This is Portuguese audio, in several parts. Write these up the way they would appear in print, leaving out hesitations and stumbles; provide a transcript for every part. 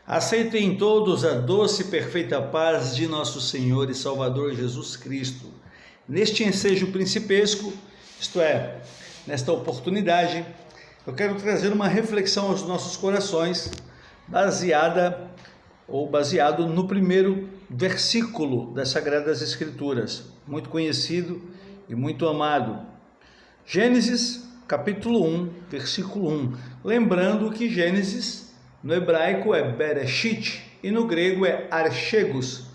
Aceitem todos a doce e perfeita paz de nosso Senhor e Salvador Jesus Cristo. Neste ensejo principesco, isto é, nesta oportunidade, eu quero trazer uma reflexão aos nossos corações, baseado no primeiro versículo das Sagradas Escrituras, muito conhecido e muito amado. Gênesis, capítulo 1, versículo 1. Lembrando que Gênesis, no hebraico é Bereshit e no grego é Archegos.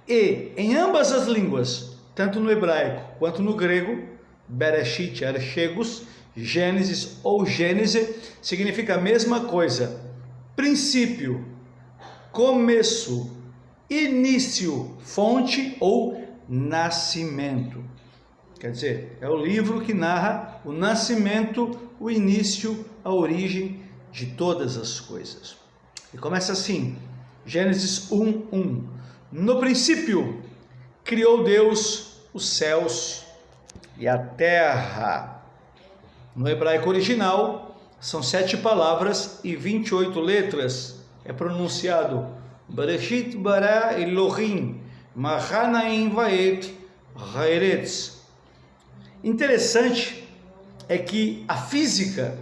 E em ambas as línguas, tanto no hebraico quanto no grego, Bereshit, Archegos, Gênesis ou Gênese, significa a mesma coisa: princípio, começo, início, fonte ou nascimento. Quer dizer, é o livro que narra o nascimento, o início, a origem de todas as coisas. E começa assim, Gênesis 1:1. No princípio, criou Deus os céus e a terra. No hebraico original, são 7 palavras e 28 letras. É pronunciado Bereshit bara Elohim, Mahanaim vaet haaretz. Interessante é que a física,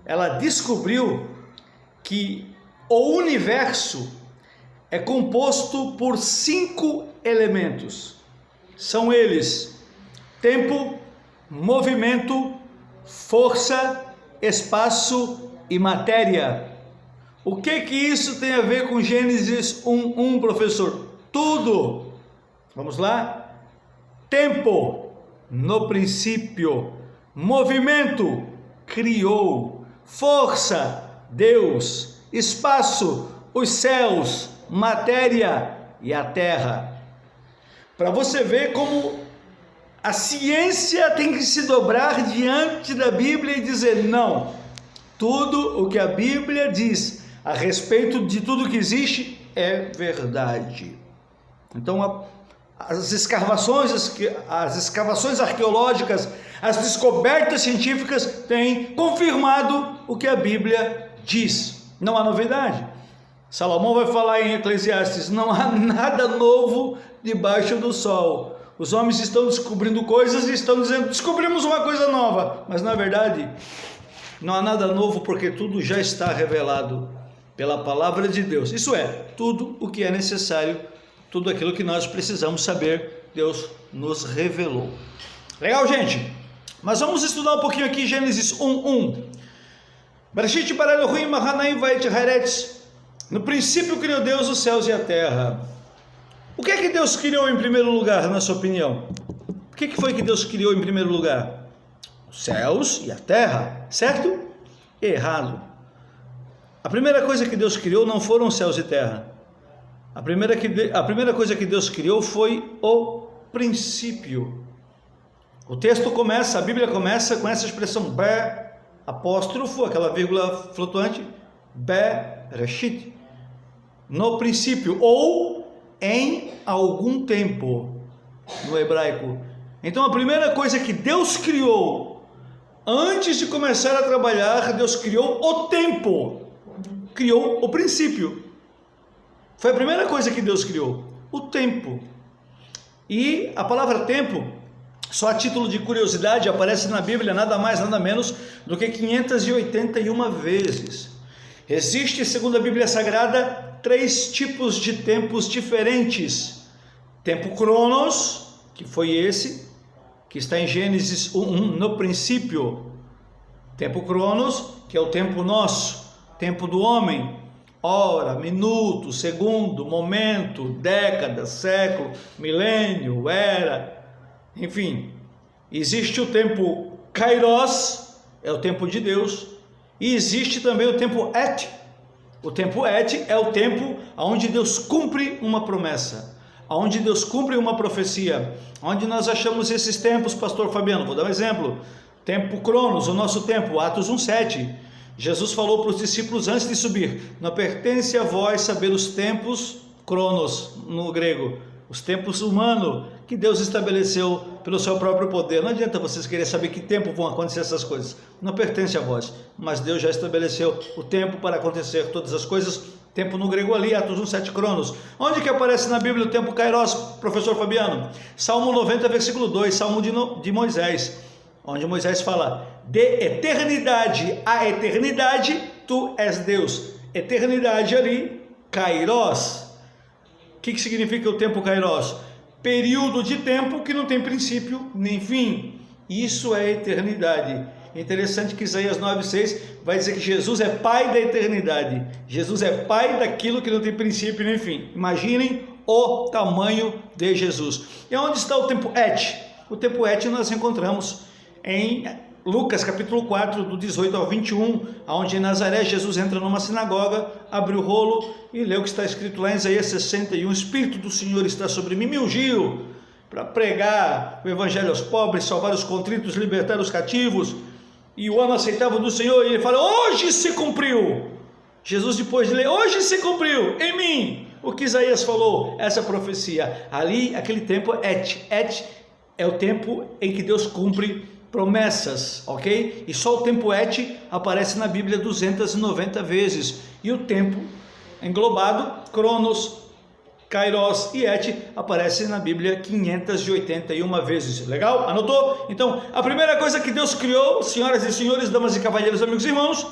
ela descobriu que o universo é composto por 5 elementos. São eles: tempo, movimento, força, espaço e matéria. O que isso tem a ver com Gênesis 1:1, professor? Tudo! Vamos lá? Tempo, no princípio. Movimento, criou. Força, Deus. Espaço, os céus. Matéria e a terra. Para você ver como a ciência tem que se dobrar diante da Bíblia e dizer: não, tudo o que a Bíblia diz a respeito de tudo que existe é verdade. Então as escavações arqueológicas, as descobertas científicas têm confirmado o que a Bíblia diz. Não há novidade. Salomão vai falar em Eclesiastes: não há nada novo debaixo do sol. Os homens estão descobrindo coisas e estão dizendo: descobrimos uma coisa nova. Mas na verdade, não há nada novo, porque tudo já está revelado pela palavra de Deus. Isso é, tudo o que é necessário, tudo aquilo que nós precisamos saber, Deus nos revelou. Legal, gente? Mas vamos estudar um pouquinho aqui Gênesis 1:1. Bereshit bara Elohim Mahanaim vaet haaretz. No princípio criou Deus os céus e a terra. O que é que Deus criou em primeiro lugar, na sua opinião? O que foi que Deus criou em primeiro lugar? Os céus e a terra, certo? Errado. A primeira coisa que Deus criou não foram céus e terra. A primeira coisa que Deus criou foi o princípio. O texto começa, a Bíblia começa com essa expressão Be, apóstrofo, aquela vírgula flutuante, Bereshit, no princípio, ou em algum tempo, no hebraico. Então a primeira coisa que Deus criou, antes de começar a trabalhar, Deus criou o tempo, criou o princípio. Foi a primeira coisa que Deus criou, o tempo. E a palavra tempo, só a título de curiosidade, aparece na Bíblia nada mais, nada menos do que 581 vezes. Existe, segundo a Bíblia Sagrada, 3 tipos de tempos diferentes. Tempo Cronos, que foi esse, que está em Gênesis 1:1, no princípio. Tempo Cronos, que é o tempo nosso, tempo do homem. Hora, minuto, segundo, momento, década, século, milênio, era, enfim. Existe o tempo Kairos, é o tempo de Deus, e existe também o tempo Et. O tempo Et é o tempo onde Deus cumpre uma promessa, onde Deus cumpre uma profecia. Onde nós achamos esses tempos, pastor Fabiano? Vou dar um exemplo. Tempo Cronos, o nosso tempo, Atos 1:7. Jesus falou para os discípulos antes de subir: não pertence a vós saber os tempos, Cronos no grego, os tempos humanos que Deus estabeleceu pelo seu próprio poder. Não adianta vocês quererem saber que tempo vão acontecer essas coisas, não pertence a vós, mas Deus já estabeleceu o tempo para acontecer todas as coisas Tempo no grego ali, Atos 1:7, cronos. Onde que aparece na Bíblia o tempo kairos, professor Fabiano? Salmo 90, versículo 2, Salmo de Moisés, onde Moisés fala: de eternidade a eternidade, tu és Deus. Eternidade ali, kairos. O que significa o tempo kairos? Período de tempo que não tem princípio nem fim. Isso é eternidade. É interessante que Isaías 9:6 vai dizer que Jesus é pai da eternidade. Jesus é pai daquilo que não tem princípio nem fim. Imaginem o tamanho de Jesus. E onde está o tempo et? O tempo et nós encontramos em Lucas capítulo 4, do 18 ao 21, onde em Nazaré Jesus entra numa sinagoga, abre o rolo e lê o que está escrito lá em Isaías 61, o Espírito do Senhor está sobre mim, me ungiu para pregar o evangelho aos pobres, salvar os contritos, libertar os cativos, e o ano aceitável do Senhor, e ele fala, hoje se cumpriu. Jesus depois de ler, hoje se cumpriu em mim o que Isaías falou, essa profecia. Ali, aquele tempo, et é o tempo em que Deus cumpre promessas, ok? E só o tempo et aparece na Bíblia 290 vezes, e o tempo englobado, cronos, kairos e et, aparece na Bíblia 581 vezes. Legal? Anotou? Então, a primeira coisa que Deus criou, senhoras e senhores, damas e cavalheiros, amigos e irmãos,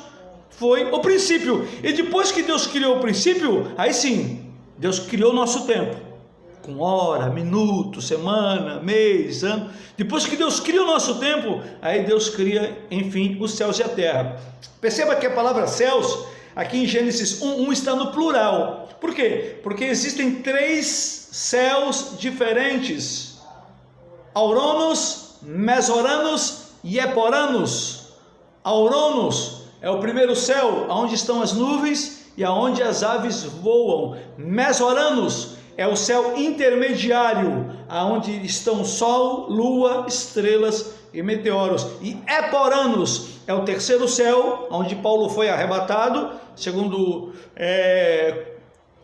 foi o princípio. E depois que Deus criou o princípio, aí sim, Deus criou o nosso tempo, com hora, minuto, semana, mês, ano. Depois que Deus cria o nosso tempo, aí Deus cria, enfim, os céus e a terra. Perceba que a palavra céus, aqui em Gênesis 1:1, está no plural. Por quê? Porque existem 3 céus diferentes: Auranos, Mesoranos e Eporanos. Auranos é o primeiro céu, onde estão as nuvens e aonde as aves voam. Mesoranos é o céu intermediário, aonde estão sol, lua, estrelas e meteoros. E Eporanos é o terceiro céu, onde Paulo foi arrebatado, segundo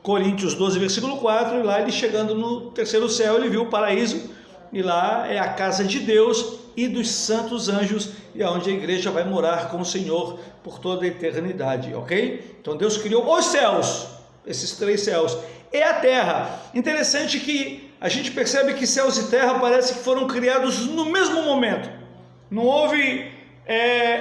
Coríntios 12, versículo 4, e lá ele chegando no terceiro céu, ele viu o paraíso, e lá é a casa de Deus e dos santos anjos, e aonde a igreja vai morar com o Senhor por toda a eternidade, ok? Então Deus criou os céus, esses 3 céus, e a terra. Interessante que a gente percebe que céus e terra parece que foram criados no mesmo momento, não houve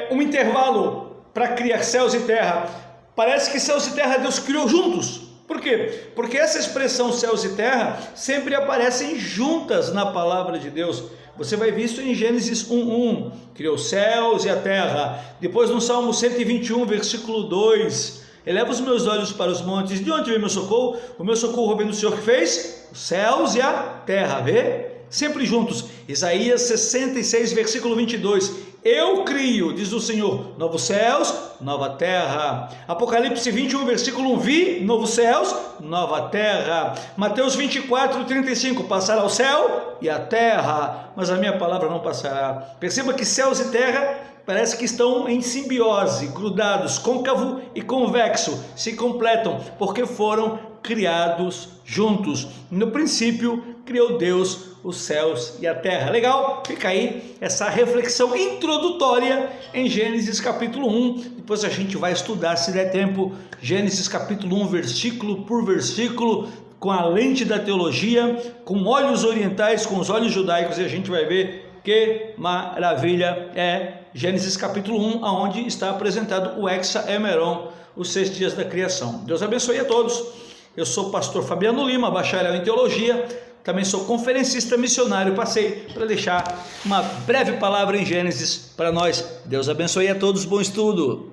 um intervalo para criar céus e terra. Parece que céus e terra Deus criou juntos. Por quê? Porque essa expressão céus e terra sempre aparecem juntas na palavra de Deus. Você vai ver isso em Gênesis 1:1, criou os céus e a terra. Depois no Salmo 121, versículo 2, eleva os meus olhos para os montes, de onde vem meu socorro? O meu socorro vem do Senhor que fez os céus e a terra. Vê? Sempre juntos. Isaías 66, versículo 22, eu crio, diz o Senhor, novos céus, nova terra. Apocalipse 21, versículo 1, vi novos céus, nova terra. Mateus 24, 35, passará o céu e a terra, mas a minha palavra não passará. Perceba que céus e terra parece que estão em simbiose, grudados, côncavo e convexo, se completam, porque foram criados juntos. No princípio, criou Deus os céus e a terra. Legal? Fica aí essa reflexão introdutória em Gênesis capítulo 1. Depois a gente vai estudar, se der tempo, Gênesis capítulo 1, versículo por versículo, com a lente da teologia, com olhos orientais, com os olhos judaicos, e a gente vai ver que maravilha é Gênesis capítulo 1, onde está apresentado o Hexaemeron, os 6 dias da criação. Deus abençoe a todos. Eu sou o pastor Fabiano Lima, bacharel em teologia, também sou conferencista missionário. Passei para deixar uma breve palavra em Gênesis para nós. Deus abençoe a todos, bom estudo.